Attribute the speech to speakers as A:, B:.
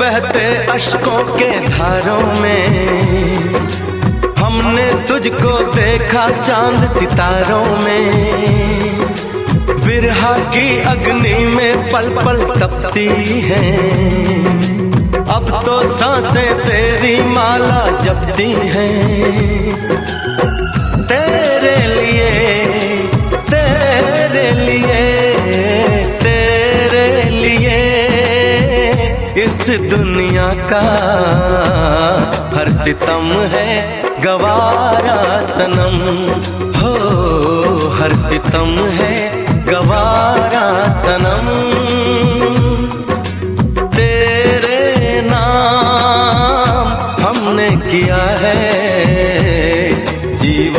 A: बहते अश्कों के धारों में हमने तुझको देखा चांद सितारों में। विरहा की अग्नि में पल पल तपती हैं, अब तो सांसें तेरी माला जपती हैं। तेरे लिए तेरे लिए तेरे लिए इस दुनिया का हर सितम है गवारा सनम। हो हर सितम है गवारा सनम। तेरे नाम हमने किया